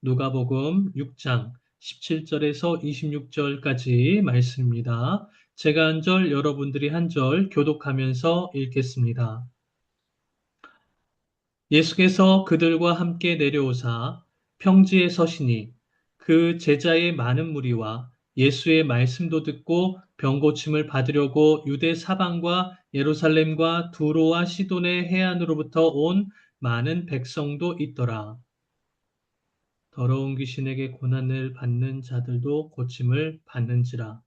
누가복음 6장 17절에서 26절까지 말씀입니다. 제가 한 절, 여러분들이 한 절 교독하면서 읽겠습니다. 예수께서 그들과 함께 내려오사 평지에 서시니 그 제자의 많은 무리와 예수의 말씀도 듣고 병 고침을 받으려고 유대 사방과 예루살렘과 두로와 시돈의 해안으로부터 온 많은 백성도 있더라. 더러운 귀신에게 고난을 받는 자들도 고침을 받는지라.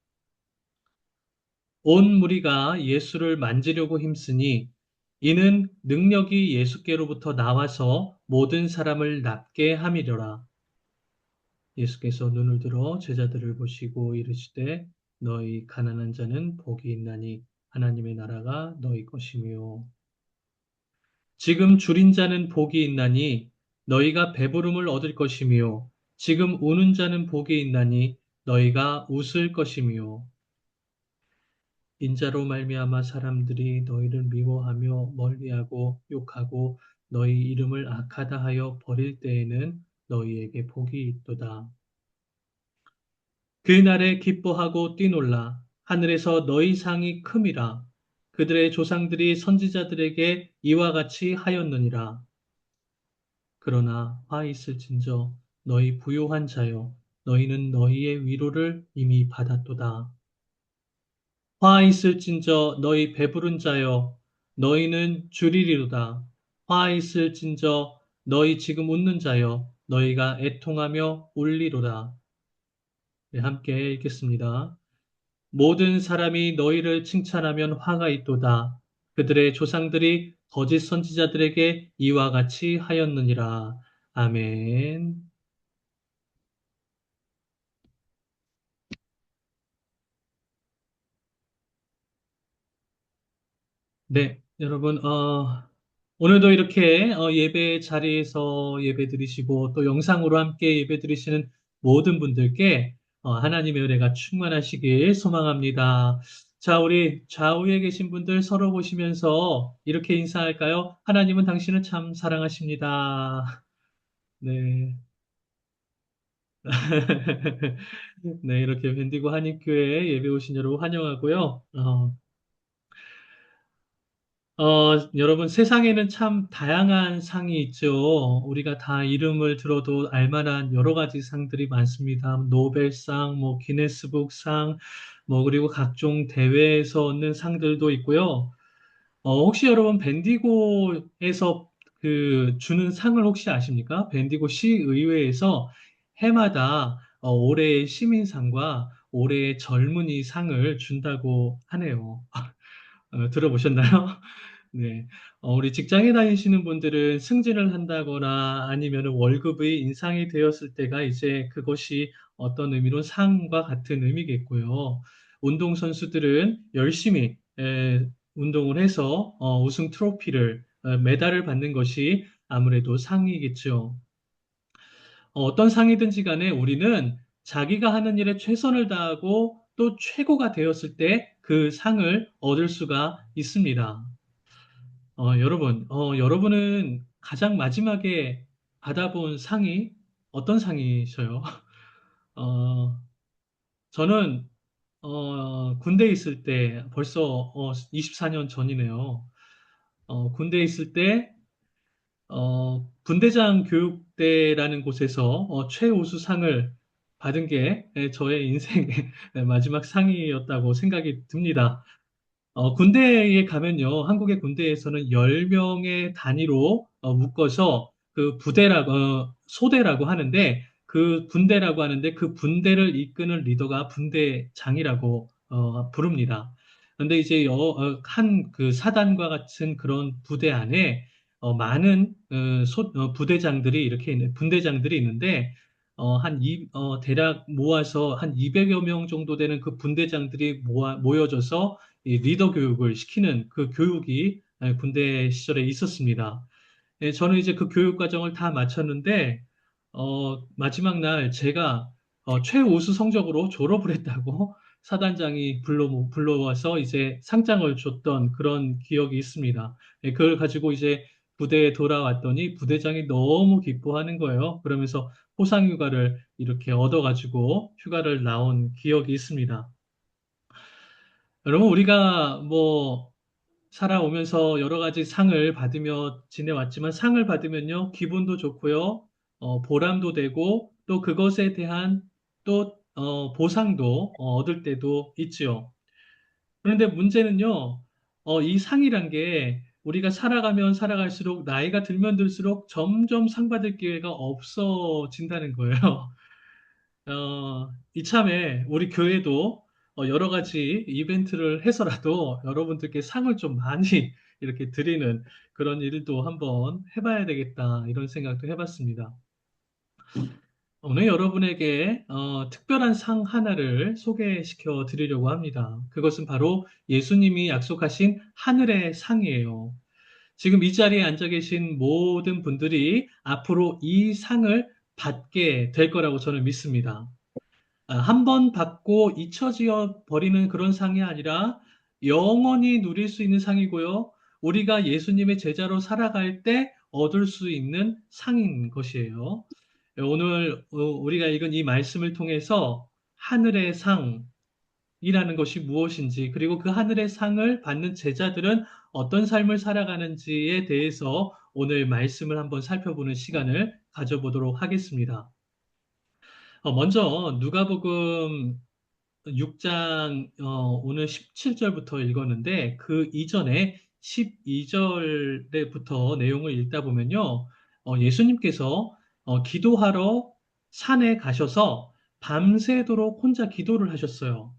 온 무리가 예수를 만지려고 힘쓰니 이는 능력이 예수께로부터 나와서 모든 사람을 낫게 함이려라. 예수께서 눈을 들어 제자들을 보시고 이르시되 너희 가난한 자는 복이 있나니 하나님의 나라가 너희 것이며 지금 줄인 자는 복이 있나니 너희가 배부름을 얻을 것이며 지금 우는 자는 복이 있나니 너희가 웃을 것이며 인자로 말미암아 사람들이 너희를 미워하며 멀리하고 욕하고 너희 이름을 악하다 하여 버릴 때에는 너희에게 복이 있도다. 그 날에 기뻐하고 뛰놀라 하늘에서 너희 상이 큼이라 그들의 조상들이 선지자들에게 이와 같이 하였느니라. 그러나 화 있을진저 너희 부요한 자여 너희는 너희의 위로를 이미 받았도다. 화 있을진저 너희 배부른 자여 너희는 줄이리로다. 화 있을진저 너희 지금 웃는 자여 너희가 애통하며 울리로다. 네, 함께 읽겠습니다. 모든 사람이 너희를 칭찬하면 화가 있도다. 그들의 조상들이 거짓 선지자들에게 이와 같이 하였느니라. 아멘. 네, 여러분, 오늘도 이렇게 예배 자리에서 예배 드리시고 또 영상으로 함께 예배 드리시는 모든 분들께 하나님의 은혜가 충만하시길 소망합니다. 자, 우리 좌우에 계신 분들 서로 보시면서 이렇게 인사할까요? 하나님은 당신을 참 사랑하십니다. 네. 네, 이렇게 밴디고 한인교회 예배 오신 여러분 환영하고요. 여러분, 세상에는 참 다양한 상이 있죠. 우리가 다 이름을 들어도 알만한 여러 가지 상들이 많습니다. 노벨상, 뭐, 기네스북상, 뭐, 그리고 각종 대회에서 얻는 상들도 있고요. 혹시 여러분, 밴디고에서 그 주는 상을 혹시 아십니까? 밴디고 시의회에서 해마다 올해의 시민상과 올해의 젊은이 상을 준다고 하네요. 들어보셨나요? 네. 우리 직장에 다니시는 분들은 승진을 한다거나 아니면 월급의 인상이 되었을 때가 이제 그것이 어떤 의미로 상과 같은 의미겠고요. 운동선수들은 열심히 운동을 해서 우승 트로피를, 메달을 받는 것이 아무래도 상이겠죠. 어떤 상이든지 간에 우리는 자기가 하는 일에 최선을 다하고 또 최고가 되었을 때 그 상을 얻을 수가 있습니다. 여러분은 가장 마지막에 받아본 상이 어떤 상이셔요? 어, 저는, 군대에 있을 때 벌써, 24년 전이네요. 군대에 있을 때, 분대장 교육대라는 곳에서, 최우수상을 받은 게 저의 인생의 마지막 상이었다고 생각이 듭니다. 군대에 가면요, 한국의 군대에서는 10명의 단위로 묶어서 그 소대라고 하는데, 그 분대라고 하는데, 그 분대를 이끄는 리더가 분대장이라고 부릅니다. 그런데 이제 한 그 사단과 같은 그런 부대 안에 많은 부대장들이 이렇게 분대장들이 있는데, 대략 모아서 한 200여 명 정도 되는 그 분대장들이 모여져서 이 리더 교육을 시키는 그 교육이 군대 시절에 있었습니다. 저는 이제 그 교육 과정을 다 마쳤는데, 마지막 날 제가 최우수 성적으로 졸업을 했다고 사단장이 불러와서 이제 상장을 줬던 그런 기억이 있습니다. 그걸 가지고 이제 부대에 돌아왔더니 부대장이 너무 기뻐하는 거예요. 그러면서 포상휴가를 이렇게 얻어가지고 휴가를 나온 기억이 있습니다. 여러분, 우리가 뭐 살아오면서 여러 가지 상을 받으며 지내왔지만 상을 받으면요, 기분도 좋고요, 보람도 되고 또 그것에 대한 또 보상도 얻을 때도 있지요. 그런데 문제는요, 이 상이란 게 우리가 살아가면 살아갈수록 나이가 들면 들수록 점점 상 받을 기회가 없어진다는 거예요. 이참에 우리 교회도 여러 가지 이벤트를 해서라도 여러분들께 상을 좀 많이 이렇게 드리는 그런 일도 한번 해봐야 되겠다, 이런 생각도 해봤습니다. 오늘 여러분에게 특별한 상 하나를 소개시켜 드리려고 합니다. 그것은 바로 예수님이 약속하신 하늘의 상이에요. 지금 이 자리에 앉아 계신 모든 분들이 앞으로 이 상을 받게 될 거라고 저는 믿습니다. 한 번 받고 잊혀져 버리는 그런 상이 아니라 영원히 누릴 수 있는 상이고요. 우리가 예수님의 제자로 살아갈 때 얻을 수 있는 상인 것이에요. 오늘 우리가 읽은 이 말씀을 통해서 하늘의 상이라는 것이 무엇인지, 그리고 그 하늘의 상을 받는 제자들은 어떤 삶을 살아가는지에 대해서 오늘 말씀을 한번 살펴보는 시간을 가져보도록 하겠습니다. 먼저 누가복음 6장 오늘 17절부터 읽었는데 그 이전에 12절부터 내용을 읽다 보면요. 예수님께서 기도하러 산에 가셔서 밤새도록 혼자 기도를 하셨어요.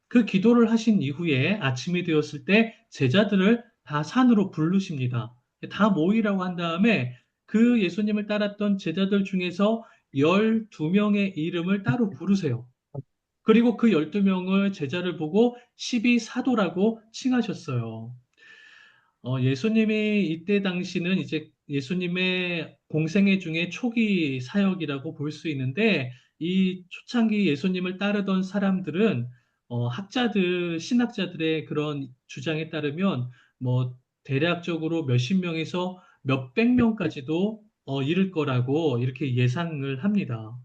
그 기도를 하신 이후에 아침이 되었을 때 제자들을 다 산으로 부르십니다. 다 모이라고 한 다음에 그 예수님을 따랐던 제자들 중에서 12명의 이름을 따로 부르세요. 그리고 그 12명을 제자를 보고 12사도라고 칭하셨어요. 예수님이 이때 당시는 이제 예수님의 공생애 중에 초기 사역이라고 볼 수 있는데, 이 초창기 예수님을 따르던 사람들은 학자들, 신학자들의 그런 주장에 따르면 뭐 대략적으로 몇십 명에서 몇백 명까지도 이를 거라고 이렇게 예상을 합니다.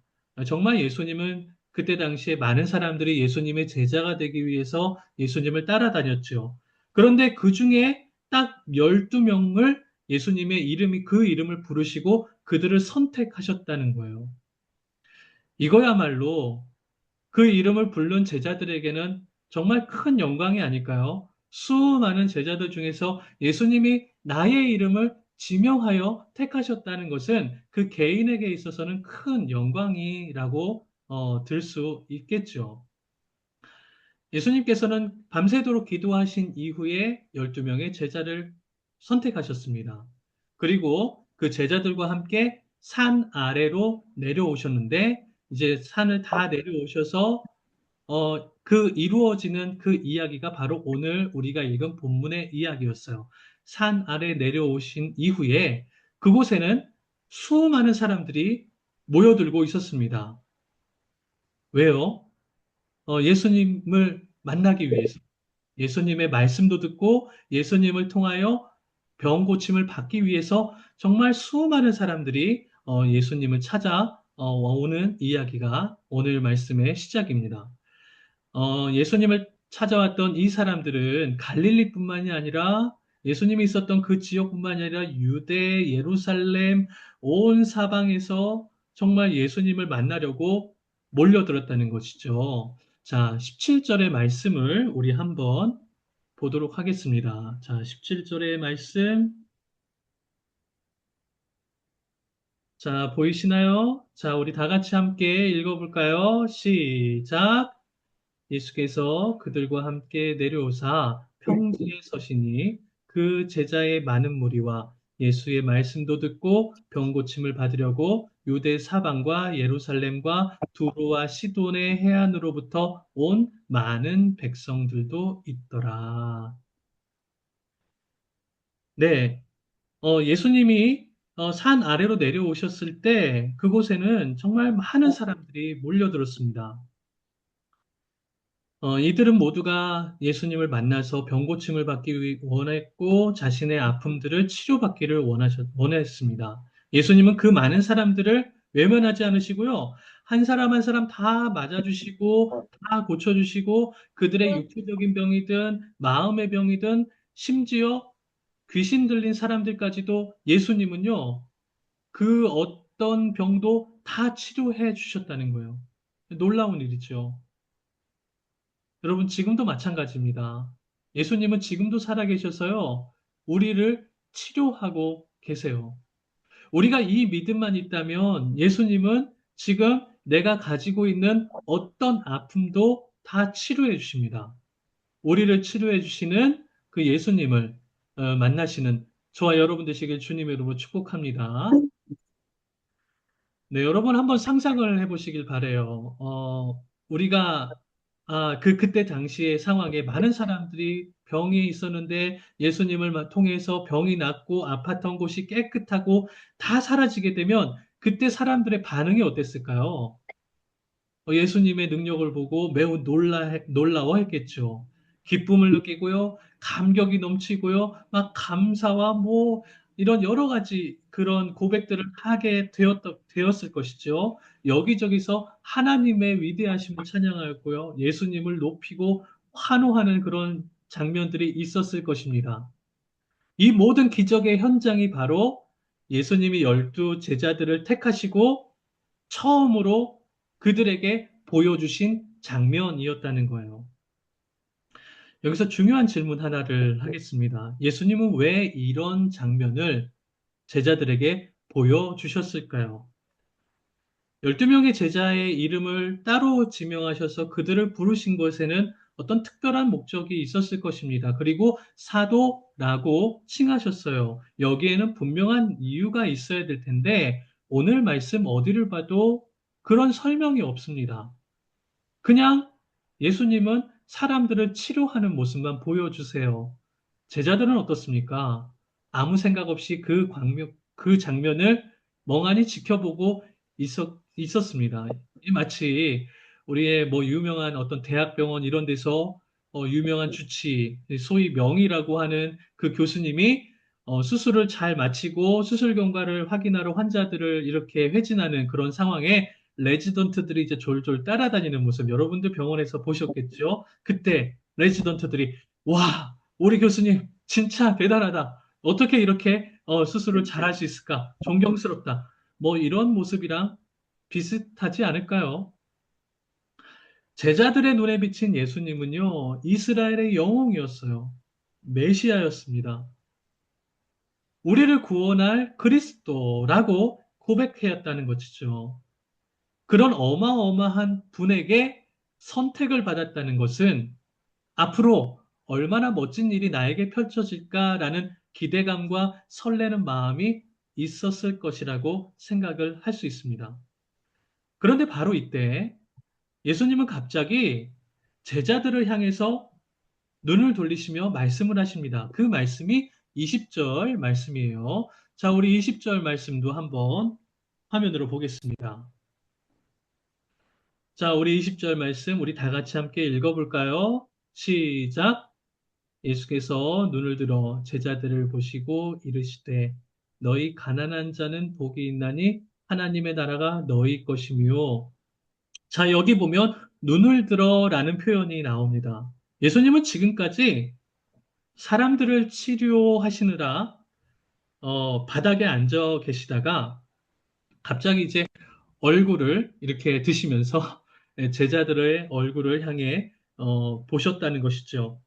정말 예수님은 그때 당시에 많은 사람들이 예수님의 제자가 되기 위해서 예수님을 따라다녔죠. 그런데 그 중에 딱 12명을 예수님의 그 이름을 부르시고 그들을 선택하셨다는 거예요. 이거야말로 그 이름을 부른 제자들에게는 정말 큰 영광이 아닐까요? 수많은 제자들 중에서 예수님이 나의 이름을 지명하여 택하셨다는 것은 그 개인에게 있어서는 큰 영광이라고 들 수 있겠죠. 예수님께서는 밤새도록 기도하신 이후에 12명의 제자를 선택하셨습니다. 그리고 그 제자들과 함께 산 아래로 내려오셨는데, 이제 산을 다 내려오셔서 그 이루어지는 그 이야기가 바로 오늘 우리가 읽은 본문의 이야기였어요. 산 아래 내려오신 이후에 그곳에는 수많은 사람들이 모여들고 있었습니다. 왜요? 예수님을 만나기 위해서. 예수님의 말씀도 듣고 예수님을 통하여 병 고침을 받기 위해서 정말 수많은 사람들이 예수님을 찾아 오는 이야기가 오늘 말씀의 시작입니다. 예수님을 찾아왔던 이 사람들은 갈릴리뿐만이 아니라 예수님이 있었던 그 지역뿐만이 아니라 유대, 예루살렘, 온 사방에서 정말 예수님을 만나려고 몰려들었다는 것이죠. 자, 17절의 말씀을 우리 한번 보도록 하겠습니다. 자, 17절의 말씀. 자, 보이시나요? 자, 우리 다 같이 함께 읽어볼까요? 시작. 예수께서 그들과 함께 내려오사 평지에 서시니 그 제자의 많은 무리와 예수의 말씀도 듣고 병 고침을 받으려고 유대 사방과 예루살렘과 두로와 시돈의 해안으로부터 온 많은 백성들도 있더라. 네, 예수님이 산 아래로 내려오셨을 때 그곳에는 정말 많은 사람들이 몰려들었습니다. 이들은 모두가 예수님을 만나서 병고침을 받기 원했고 자신의 아픔들을 치료받기를 원했습니다. 예수님은 그 많은 사람들을 외면하지 않으시고요. 한 사람 한 사람 다 맞아주시고 다 고쳐주시고 그들의 육체적인 병이든 마음의 병이든 심지어 귀신 들린 사람들까지도 예수님은요. 그 어떤 병도 다 치료해 주셨다는 거예요. 놀라운 일이죠. 여러분, 지금도 마찬가지입니다. 예수님은 지금도 살아계셔서요, 우리를 치료하고 계세요. 우리가 이 믿음만 있다면 예수님은 지금 내가 가지고 있는 어떤 아픔도 다 치료해 주십니다. 우리를 치료해 주시는 그 예수님을 만나시는 저와 여러분 되시길 주님의 이름으로 축복합니다. 네, 여러분 한번 상상을 해보시길 바래요. 우리가 그때 당시의 상황에 많은 사람들이 병이 있었는데 예수님을 통해서 병이 낫고 아팠던 곳이 깨끗하고 다 사라지게 되면 그때 사람들의 반응이 어땠을까요? 예수님의 능력을 보고 매우 놀라워했겠죠. 기쁨을 느끼고요, 감격이 넘치고요, 막 감사와 뭐 이런 여러 가지 그런 고백들을 하게 되었을 것이죠. 여기저기서 하나님의 위대하심을 찬양하였고요, 예수님을 높이고 환호하는 그런 장면들이 있었을 것입니다. 이 모든 기적의 현장이 바로 예수님이 12 제자들을 택하시고 처음으로 그들에게 보여주신 장면이었다는 거예요. 여기서 중요한 질문 하나를 하겠습니다. 예수님은 왜 이런 장면을 제자들에게 보여주셨을까요? 12명의 제자의 이름을 따로 지명하셔서 그들을 부르신 것에는 어떤 특별한 목적이 있었을 것입니다. 그리고 사도라고 칭하셨어요. 여기에는 분명한 이유가 있어야 될 텐데 오늘 말씀 어디를 봐도 그런 설명이 없습니다. 그냥 예수님은 사람들을 치료하는 모습만 보여주세요. 제자들은 어떻습니까? 아무 생각 없이 그 장면을 멍하니 지켜보고 있었습니다. 마치 우리의 뭐 유명한 어떤 대학병원 이런 데서 유명한 주치, 소위 명의라고 하는 그 교수님이 수술을 잘 마치고 수술 경과를 확인하러 환자들을 이렇게 회진하는 그런 상황에 레지던트들이 이제 졸졸 따라다니는 모습 여러분들 병원에서 보셨겠죠? 그때 레지던트들이 와, 우리 교수님 진짜 대단하다. 어떻게 이렇게 수술을 잘할 수 있을까? 존경스럽다. 뭐 이런 모습이랑 비슷하지 않을까요? 제자들의 눈에 비친 예수님은요, 이스라엘의 영웅이었어요. 메시아였습니다. 우리를 구원할 그리스도라고 고백하였다는 것이죠. 그런 어마어마한 분에게 선택을 받았다는 것은 앞으로 얼마나 멋진 일이 나에게 펼쳐질까라는 기대감과 설레는 마음이 있었을 것이라고 생각을 할 수 있습니다. 그런데 바로 이때 예수님은 갑자기 제자들을 향해서 눈을 돌리시며 말씀을 하십니다. 그 말씀이 20절 말씀이에요. 자, 우리 20절 말씀도 한번 화면으로 보겠습니다. 자, 우리 20절 말씀 우리 다 같이 함께 읽어볼까요? 시작. 예수께서 눈을 들어 제자들을 보시고 이르시되 너희 가난한 자는 복이 있나니 하나님의 나라가 너희 것이며 자, 여기 보면 눈을 들어라는 표현이 나옵니다. 예수님은 지금까지 사람들을 치료하시느라 바닥에 앉아 계시다가 갑자기 이제 얼굴을 이렇게 드시면서 제자들의 얼굴을 향해 보셨다는 것이죠.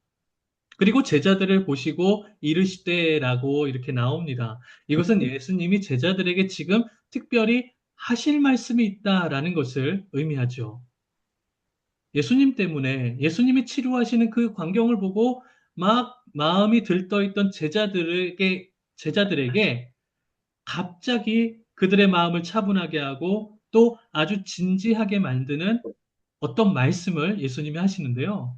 그리고 제자들을 보시고 이르시되라고 이렇게 나옵니다. 이것은 예수님이 제자들에게 지금 특별히 하실 말씀이 있다라는 것을 의미하죠. 예수님 때문에 예수님이 치료하시는 그 광경을 보고 막 마음이 들떠있던 제자들에게 갑자기 그들의 마음을 차분하게 하고 또 아주 진지하게 만드는 어떤 말씀을 예수님이 하시는데요.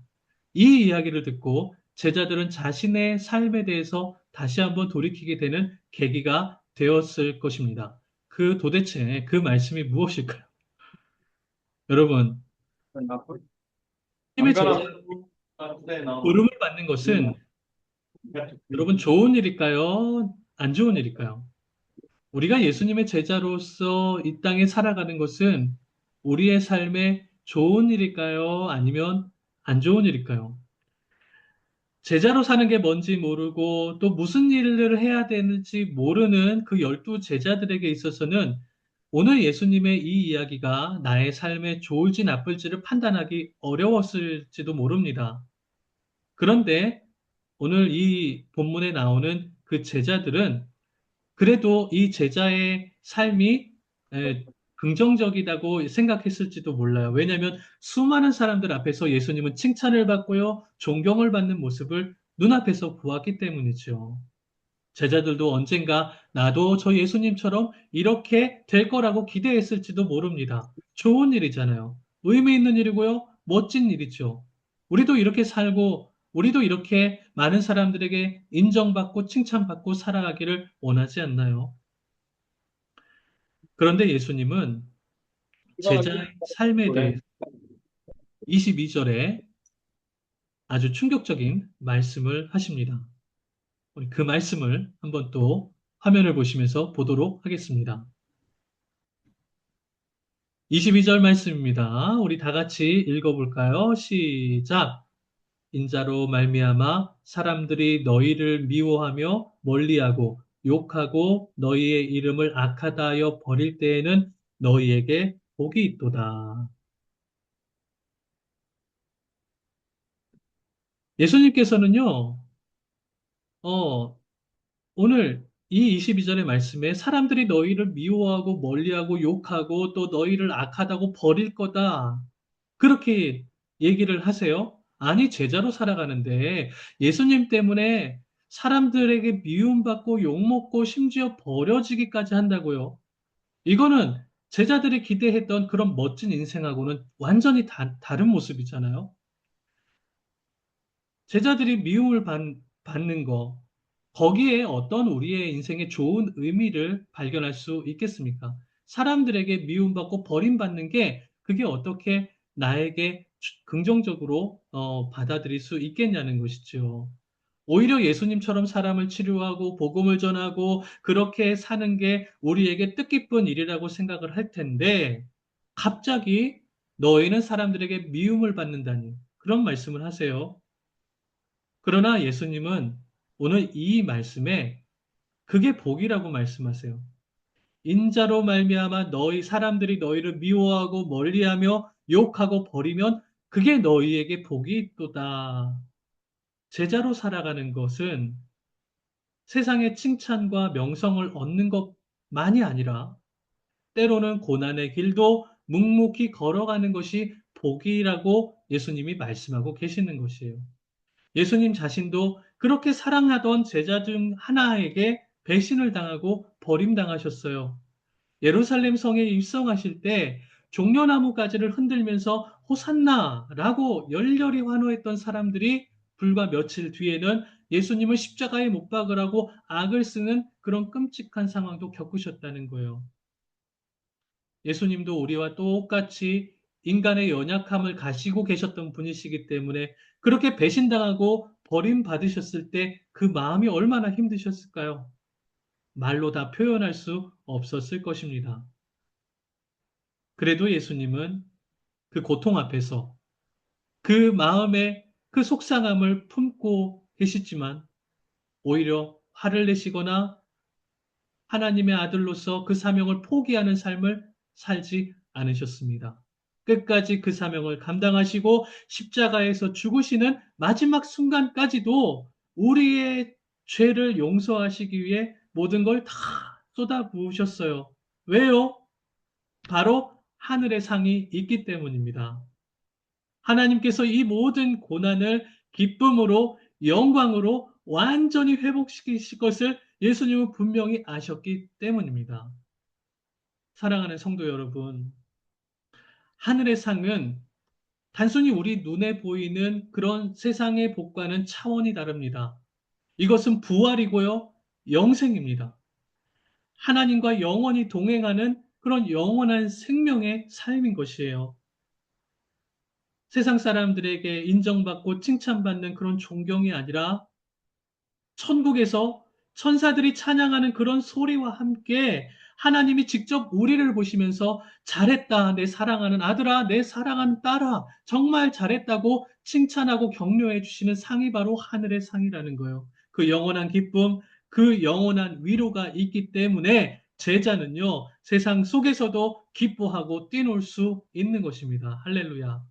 이 이야기를 듣고 제자들은 자신의 삶에 대해서 다시 한번 돌이키게 되는 계기가 되었을 것입니다. 도대체 그 말씀이 무엇일까요? 여러분, 예수님의 제자로 부름을 받는 것은 여러분 좋은 일일까요? 안 좋은 일일까요? 우리가 예수님의 제자로서 이 땅에 살아가는 것은 우리의 삶에 좋은 일일까요? 아니면 안 좋은 일일까요? 제자로 사는 게 뭔지 모르고 또 무슨 일을 해야 되는지 모르는 그 12제자들에게 있어서는 오늘 예수님의 이 이야기가 나의 삶에 좋을지 나쁠지를 판단하기 어려웠을지도 모릅니다. 그런데 오늘 이 본문에 나오는 그 제자들은 그래도 이 제자의 삶이 에, 긍정적이다고 생각했을지도 몰라요. 왜냐하면 수많은 사람들 앞에서 예수님은 칭찬을 받고요, 존경을 받는 모습을 눈앞에서 보았기 때문이죠. 제자들도 언젠가 나도 저 예수님처럼 이렇게 될 거라고 기대했을지도 모릅니다. 좋은 일이잖아요. 의미 있는 일이고요, 멋진 일이죠. 우리도 이렇게 살고, 우리도 이렇게 많은 사람들에게 인정받고 칭찬받고 살아가기를 원하지 않나요? 그런데 예수님은 제자의 삶에 대해 22절에 아주 충격적인 말씀을 하십니다. 우리 그 말씀을 한번 또 화면을 보시면서 보도록 하겠습니다. 22절 말씀입니다. 우리 다 같이 읽어볼까요? 시작. 인자로 말미암아 사람들이 너희를 미워하며 멀리하고 욕하고 너희의 이름을 악하다 하여 버릴 때에는 너희에게 복이 있도다. 예수님께서는요, 어, 오늘 이 22절의 말씀에 사람들이 너희를 미워하고 멀리하고 욕하고 또 너희를 악하다고 버릴 거다. 그렇게 얘기를 하세요. 아니, 제자로 살아가는데 예수님 때문에 사람들에게 미움받고 욕먹고 심지어 버려지기까지 한다고요. 이거는 제자들이 기대했던 그런 멋진 인생하고는 완전히 다른 모습이잖아요. 제자들이 미움을 받는 거, 거기에 어떤 우리의 인생에 좋은 의미를 발견할 수 있겠습니까? 사람들에게 미움받고 버림받는 게 그게 어떻게 나에게 긍정적으로 받아들일 수 있겠냐는 것이죠. 오히려 예수님처럼 사람을 치료하고 복음을 전하고 그렇게 사는 게 우리에게 뜻깊은 일이라고 생각을 할 텐데 갑자기 너희는 사람들에게 미움을 받는다니 그런 말씀을 하세요. 그러나 예수님은 오늘 이 말씀에 그게 복이라고 말씀하세요. 인자로 말미암아 너희 사람들이 너희를 미워하고 멀리하며 욕하고 버리면 그게 너희에게 복이 있도다. 제자로 살아가는 것은 세상의 칭찬과 명성을 얻는 것만이 아니라 때로는 고난의 길도 묵묵히 걸어가는 것이 복이라고 예수님이 말씀하고 계시는 것이에요. 예수님 자신도 그렇게 사랑하던 제자 중 하나에게 배신을 당하고 버림당하셨어요. 예루살렘 성에 입성하실 때 종려나무 가지를 흔들면서 호산나라고 열렬히 환호했던 사람들이 불과 며칠 뒤에는 예수님을 십자가에 못 박으라고 악을 쓰는 그런 끔찍한 상황도 겪으셨다는 거예요. 예수님도 우리와 똑같이 인간의 연약함을 가지고 계셨던 분이시기 때문에 그렇게 배신당하고 버림받으셨을 때 그 마음이 얼마나 힘드셨을까요? 말로 다 표현할 수 없었을 것입니다. 그래도 예수님은 그 고통 앞에서 그 마음의 그 속상함을 품고 계시지만 오히려 화를 내시거나 하나님의 아들로서 그 사명을 포기하는 삶을 살지 않으셨습니다. 끝까지 그 사명을 감당하시고 십자가에서 죽으시는 마지막 순간까지도 우리의 죄를 용서하시기 위해 모든 걸 다 쏟아부으셨어요. 왜요? 바로 하늘의 상이 있기 때문입니다. 하나님께서 이 모든 고난을 기쁨으로 영광으로 완전히 회복시키실 것을 예수님은 분명히 아셨기 때문입니다. 사랑하는 성도 여러분, 하늘의 상은 단순히 우리 눈에 보이는 그런 세상의 복과는 차원이 다릅니다. 이것은 부활이고요, 영생입니다. 하나님과 영원히 동행하는 그런 영원한 생명의 삶인 것이에요. 세상 사람들에게 인정받고 칭찬받는 그런 존경이 아니라 천국에서 천사들이 찬양하는 그런 소리와 함께 하나님이 직접 우리를 보시면서 잘했다, 내 사랑하는 아들아, 내 사랑하는 딸아, 정말 잘했다고 칭찬하고 격려해 주시는 상이 바로 하늘의 상이라는 거예요. 그 영원한 기쁨, 그 영원한 위로가 있기 때문에 제자는요, 세상 속에서도 기뻐하고 뛰놀 수 있는 것입니다. 할렐루야.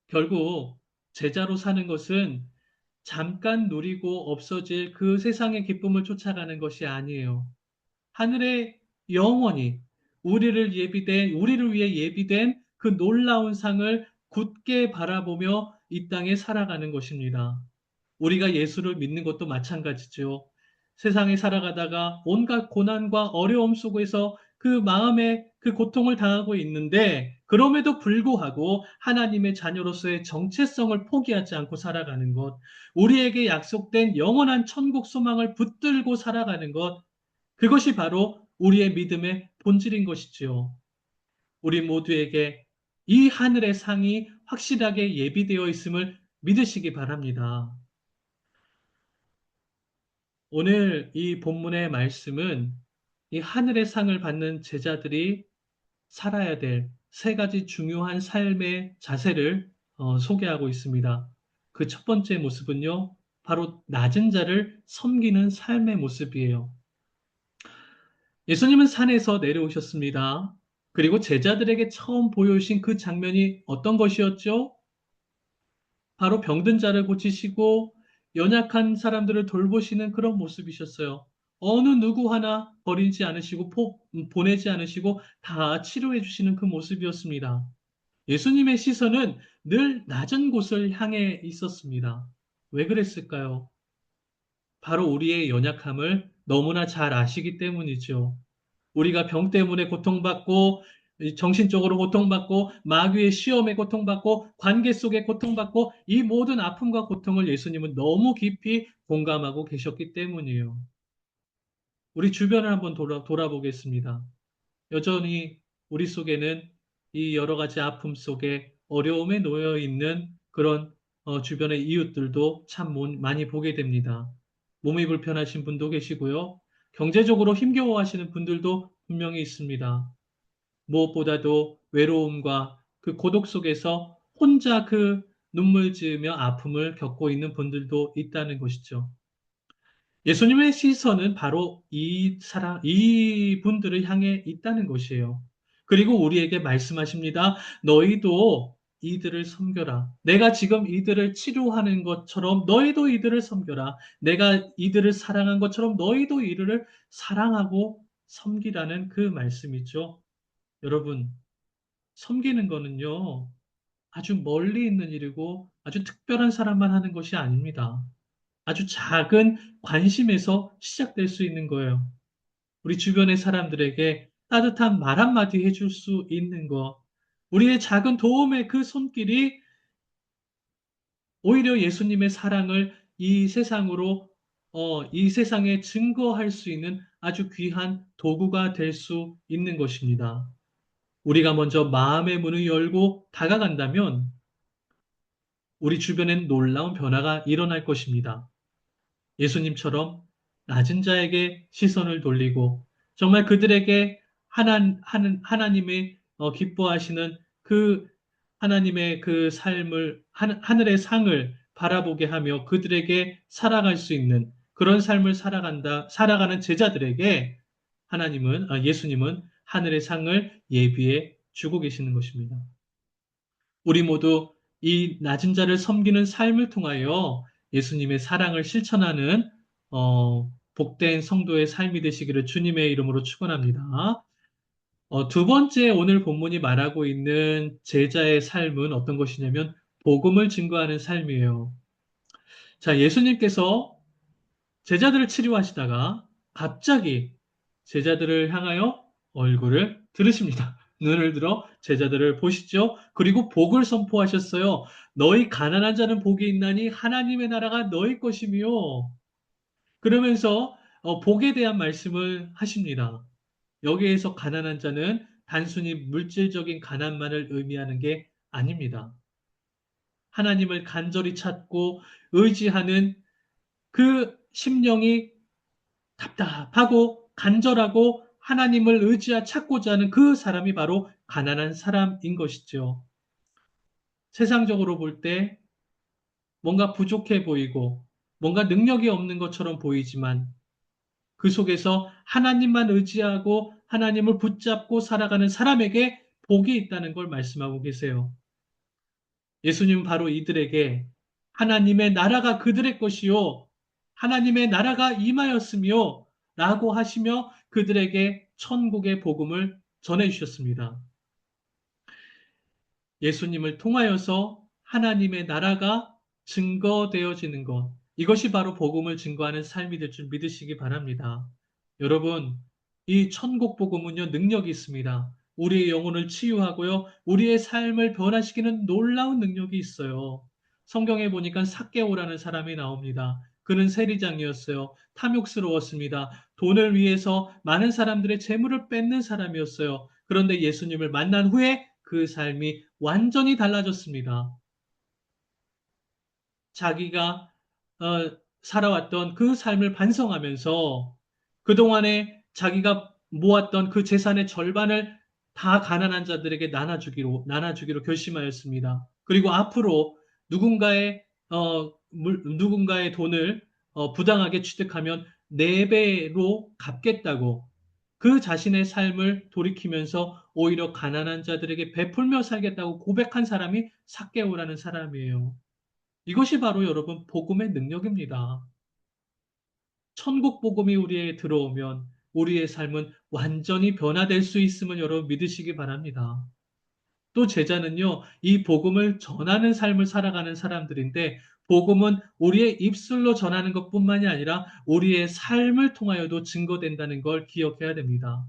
결국 제자로 사는 것은 잠깐 누리고 없어질 그 세상의 기쁨을 쫓아가는 것이 아니에요. 하늘의 영원히 우리를 위해 예비된 그 놀라운 상을 굳게 바라보며 이 땅에 살아가는 것입니다. 우리가 예수를 믿는 것도 마찬가지죠. 세상에 살아가다가 온갖 고난과 어려움 속에서 그 마음에 그 고통을 당하고 있는데, 그럼에도 불구하고 하나님의 자녀로서의 정체성을 포기하지 않고 살아가는 것, 우리에게 약속된 영원한 천국 소망을 붙들고 살아가는 것, 그것이 바로 우리의 믿음의 본질인 것이지요. 우리 모두에게 이 하늘의 상이 확실하게 예비되어 있음을 믿으시기 바랍니다. 오늘 이 본문의 말씀은 이 하늘의 상을 받는 제자들이 살아야 될 세 가지 중요한 삶의 자세를 소개하고 있습니다. 그 첫 번째 모습은요, 바로 낮은 자를 섬기는 삶의 모습이에요. 예수님은 산에서 내려오셨습니다. 그리고 제자들에게 처음 보여주신 그 장면이 어떤 것이었죠? 바로 병든 자를 고치시고 연약한 사람들을 돌보시는 그런 모습이셨어요. 어느 누구 하나 버리지 않으시고 보내지 않으시고 다 치료해 주시는 그 모습이었습니다. 예수님의 시선은 늘 낮은 곳을 향해 있었습니다. 왜 그랬을까요? 바로 우리의 연약함을 너무나 잘 아시기 때문이죠. 우리가 병 때문에 고통받고 정신적으로 고통받고 마귀의 시험에 고통받고 관계 속에 고통받고 이 모든 아픔과 고통을 예수님은 너무 깊이 공감하고 계셨기 때문이에요. 우리 주변을 한번 돌아보겠습니다. 여전히 우리 속에는 이 여러 가지 아픔 속에 어려움에 놓여 있는 그런 주변의 이웃들도 참 많이 보게 됩니다. 몸이 불편하신 분도 계시고요. 경제적으로 힘겨워하시는 분들도 분명히 있습니다. 무엇보다도 외로움과 그 고독 속에서 혼자 그 눈물 지으며 아픔을 겪고 있는 분들도 있다는 것이죠. 예수님의 시선은 바로 이 분들을 향해 있다는 것이에요. 그리고 우리에게 말씀하십니다. 너희도 이들을 섬겨라. 내가 지금 이들을 치료하는 것처럼 너희도 이들을 섬겨라. 내가 이들을 사랑한 것처럼 너희도 이들을 사랑하고 섬기라는 그 말씀이죠. 여러분, 섬기는 거는요, 아주 멀리 있는 일이고 아주 특별한 사람만 하는 것이 아닙니다. 아주 작은 관심에서 시작될 수 있는 거예요. 우리 주변의 사람들에게 따뜻한 말 한마디 해줄 수 있는 것. 우리의 작은 도움의 그 손길이 오히려 예수님의 사랑을 이 세상에 증거할 수 있는 아주 귀한 도구가 될 수 있는 것입니다. 우리가 먼저 마음의 문을 열고 다가간다면 우리 주변엔 놀라운 변화가 일어날 것입니다. 예수님처럼 낮은 자에게 시선을 돌리고 정말 그들에게 하나님의 기뻐하시는 그 하나님의 그 삶을 하늘의 상을 바라보게 하며 그들에게 살아갈 수 있는 그런 삶을 살아가는 제자들에게 예수님은 하늘의 상을 예비해 주고 계시는 것입니다. 우리 모두 이 낮은 자를 섬기는 삶을 통하여 예수님의 사랑을 실천하는 복된 성도의 삶이 되시기를 주님의 이름으로 축원합니다. 두 번째 오늘 본문이 말하고 있는 제자의 삶은 어떤 것이냐면 복음을 증거하는 삶이에요. 자, 예수님께서 제자들을 치료하시다가 갑자기 제자들을 향하여 얼굴을 들으십니다. 눈을 들어 제자들을 보시죠. 그리고 복을 선포하셨어요. 너희 가난한 자는 복이 있나니 하나님의 나라가 너희 것이며 그러면서 복에 대한 말씀을 하십니다. 여기에서 가난한 자는 단순히 물질적인 가난만을 의미하는 게 아닙니다. 하나님을 간절히 찾고 의지하는 그 심령이 답답하고 간절하고 하나님을 찾고자 하는 그 사람이 바로 가난한 사람인 것이죠. 세상적으로 볼 때 뭔가 부족해 보이고 뭔가 능력이 없는 것처럼 보이지만 그 속에서 하나님만 의지하고 하나님을 붙잡고 살아가는 사람에게 복이 있다는 걸 말씀하고 계세요. 예수님은 바로 이들에게 하나님의 나라가 그들의 것이요. 하나님의 나라가 임하였으며 라고 하시며 그들에게 천국의 복음을 전해 주셨습니다. 예수님을 통하여서 하나님의 나라가 증거되어지는 것. 이것이 바로 복음을 증거하는 삶이 될 줄 믿으시기 바랍니다. 여러분, 이 천국 복음은요, 능력이 있습니다. 우리의 영혼을 치유하고요, 우리의 삶을 변화시키는 놀라운 능력이 있어요. 성경에 보니까 삭개오라는 사람이 나옵니다. 그는 세리장이었어요. 탐욕스러웠습니다. 돈을 위해서 많은 사람들의 재물을 뺏는 사람이었어요. 그런데 예수님을 만난 후에 그 삶이 완전히 달라졌습니다. 자기가 살아왔던 그 삶을 반성하면서 그동안에 자기가 모았던 그 재산의 절반을 다 가난한 자들에게 나눠주기로 결심하였습니다. 그리고 앞으로 누군가의 돈을 부당하게 취득하면 4배로 갚겠다고 그 자신의 삶을 돌이키면서 오히려 가난한 자들에게 베풀며 살겠다고 고백한 사람이 삭개오라는 사람이에요. 이것이 바로 여러분 복음의 능력입니다. 천국 복음이 우리에게 들어오면 우리의 삶은 완전히 변화될 수 있음을 여러분 믿으시기 바랍니다. 또 제자는요, 이 복음을 전하는 삶을 살아가는 사람들인데, 복음은 우리의 입술로 전하는 것뿐만이 아니라 우리의 삶을 통하여도 증거된다는 걸 기억해야 됩니다.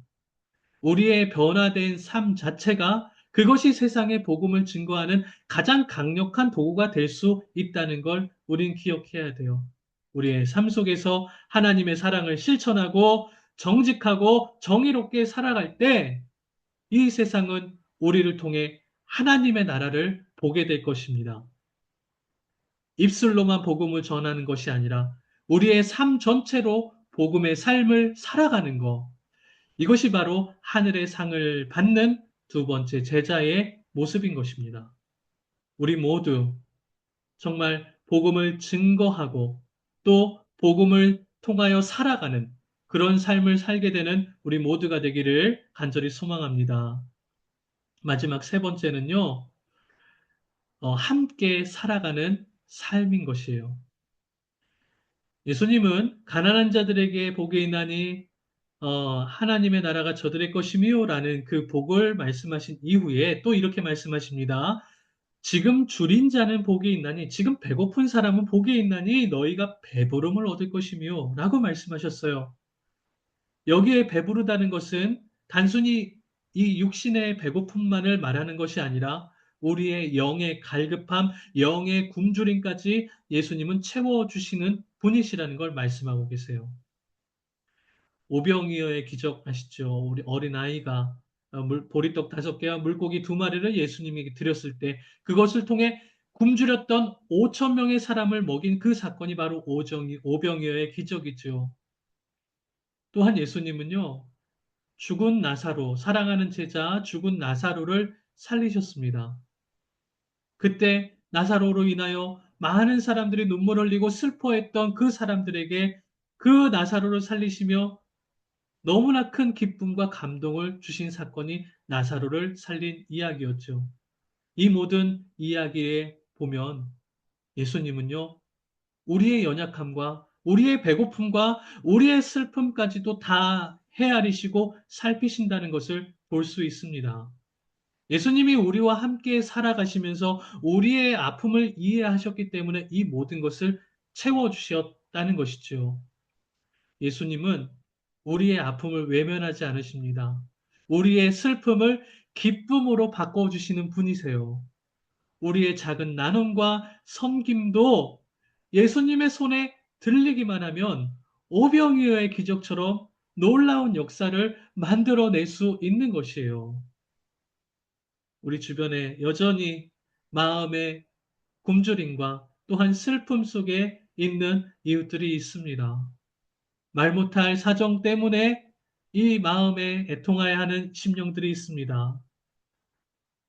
우리의 변화된 삶 자체가 그것이 세상에 복음을 증거하는 가장 강력한 도구가 될 수 있다는 걸 우린 기억해야 돼요. 우리의 삶 속에서 하나님의 사랑을 실천하고 정직하고 정의롭게 살아갈 때 이 세상은 우리를 통해 하나님의 나라를 보게 될 것입니다. 입술로만 복음을 전하는 것이 아니라 우리의 삶 전체로 복음의 삶을 살아가는 것. 이것이 바로 하늘의 상을 받는 두 번째 제자의 모습인 것입니다. 우리 모두 정말 복음을 증거하고 또 복음을 통하여 살아가는 그런 삶을 살게 되는 우리 모두가 되기를 간절히 소망합니다. 마지막 세 번째는요, 함께 살아가는 삶인 것이에요. 예수님은 가난한 자들에게 복이 있나니 하나님의 나라가 저들의 것이며 라는 그 복을 말씀하신 이후에 또 이렇게 말씀하십니다. 지금 줄인 자는 복이 있나니 지금 배고픈 사람은 복이 있나니 너희가 배부름을 얻을 것이며 라고 말씀하셨어요. 여기에 배부르다는 것은 단순히 이 육신의 배고픔만을 말하는 것이 아니라 우리의 영의 갈급함, 영의 굶주림까지 예수님은 채워주시는 분이시라는 걸 말씀하고 계세요. 오병이어의 기적 아시죠? 우리 어린아이가 보리떡 5개와 물고기 2마리를 예수님에게 드렸을 때 그것을 통해 굶주렸던 5천 명의 사람을 먹인 그 사건이 바로 오병이어의 기적이죠. 또한 예수님은요, 죽은 나사로, 사랑하는 제자 죽은 나사로를 살리셨습니다. 그때 나사로로 인하여 많은 사람들이 눈물 흘리고 슬퍼했던 그 사람들에게 그 나사로를 살리시며 너무나 큰 기쁨과 감동을 주신 사건이 나사로를 살린 이야기였죠. 이 모든 이야기에 보면 예수님은요, 우리의 연약함과 우리의 배고픔과 우리의 슬픔까지도 다 헤아리시고 살피신다는 것을 볼 수 있습니다. 예수님이 우리와 함께 살아가시면서 우리의 아픔을 이해하셨기 때문에 이 모든 것을 채워주셨다는 것이죠. 예수님은 우리의 아픔을 외면하지 않으십니다. 우리의 슬픔을 기쁨으로 바꿔주시는 분이세요. 우리의 작은 나눔과 섬김도 예수님의 손에 들리기만 하면 오병이어의 기적처럼 놀라운 역사를 만들어낼 수 있는 것이에요. 우리 주변에 여전히 마음의 굶주림과 또한 슬픔 속에 있는 이웃들이 있습니다. 말 못할 사정 때문에 이 마음에 애통하여 하는 심령들이 있습니다.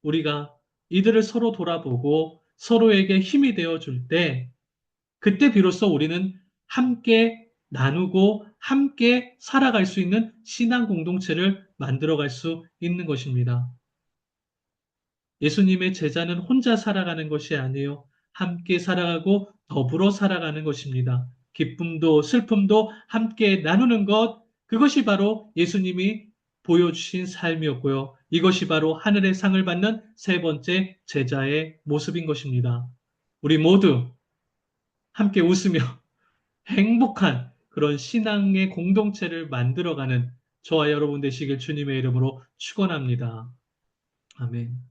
우리가 이들을 서로 돌아보고 서로에게 힘이 되어 줄 때, 그때 비로소 우리는 함께 나누고 함께 살아갈 수 있는 신앙 공동체를 만들어갈 수 있는 것입니다. 예수님의 제자는 혼자 살아가는 것이 아니에요. 함께 살아가고 더불어 살아가는 것입니다. 기쁨도 슬픔도 함께 나누는 것, 그것이 바로 예수님이 보여주신 삶이었고요. 이것이 바로 하늘의 상을 받는 세 번째 제자의 모습인 것입니다. 우리 모두 함께 웃으며 행복한 그런 신앙의 공동체를 만들어가는 저와 여러분 되시길 주님의 이름으로 축원합니다. 아멘.